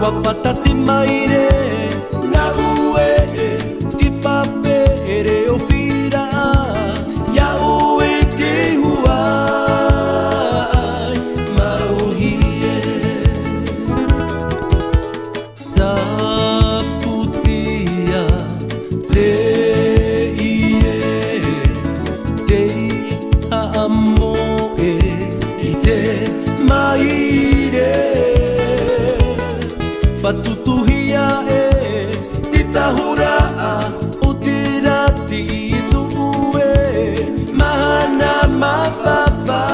Wapatati maire na ue ti papere o pira ya ue te huai marohie ta putia te ie te amoe i te maire Fatutuhia ti tahura o te rati I tuue Mahana mawhawhai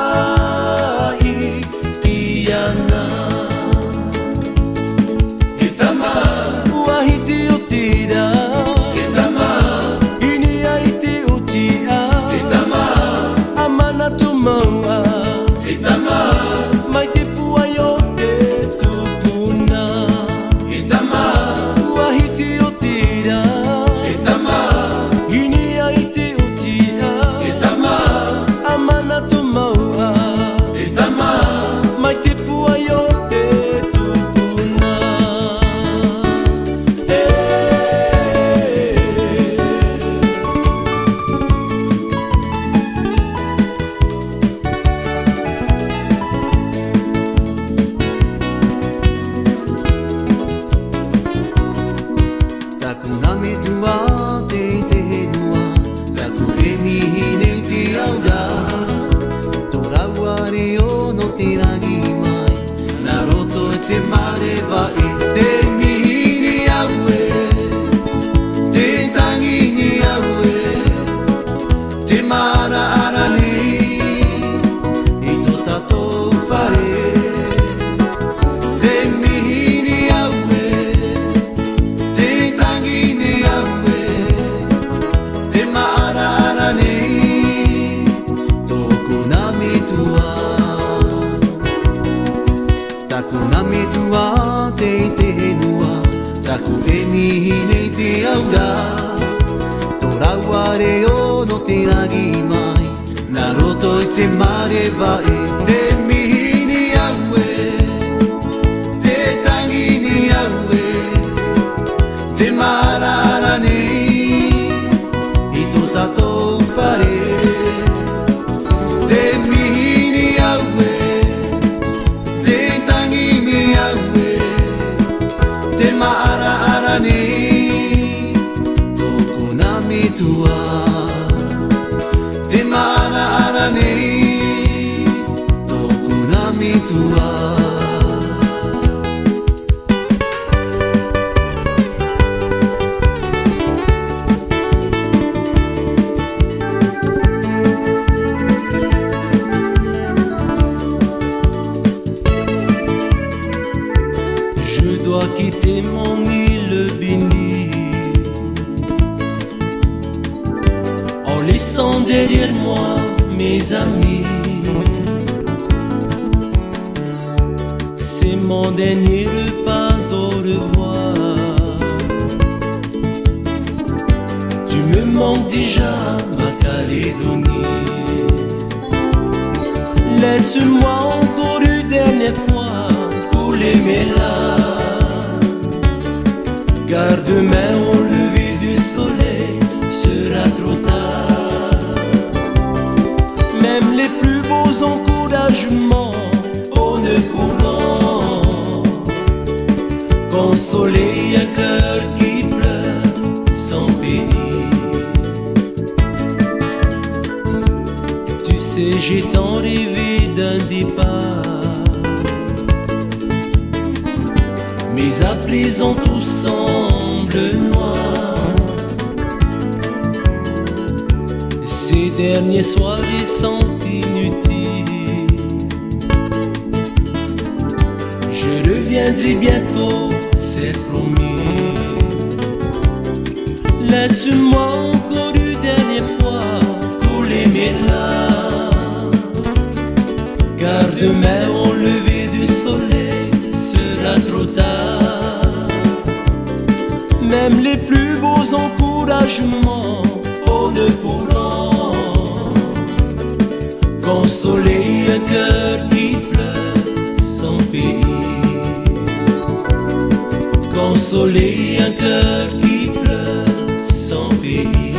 I ana Ke tama Uahiti o tira Ke tama Ini ai te utia Ke tama Amana tu maua Ke tama Mai te puai o te tupuna Taku e mihi nei te aura Toraware o no te ragi mai Na roto I te mare vai Te mihi ni aue Te tangi ni aue Te marara nei I tō tātou whare Te mihi ni aue Te tangi ni aue Te maara nei Tōku nā mitua Te maara nei Tōku nā mitua Je dois quitter mon île bénie En laissant derrière moi mes amis C'est mon dernier repas d'au revoir Tu me manques déjà ma Calédonie Laisse-moi encore une dernière fois couler mes larmes Car demain au lever du soleil sera trop tard Même les plus beaux encouragements oh, ne pourront consoler un cœur qui pleure sans pays Tu sais j'ai tant rêvé d'un départ Mais à présent tout semble noir Ces derniers soirs sont inutiles Je reviendrai bientôt, c'est promis Laisse-moi encore une dernière fois couler mes larmes Car demain au lever du soleil sera trop tard Même les plus beaux encouragements oh, ne pourront consoler un cœur qui pleure sans pays consoler un cœur qui pleure sans pays.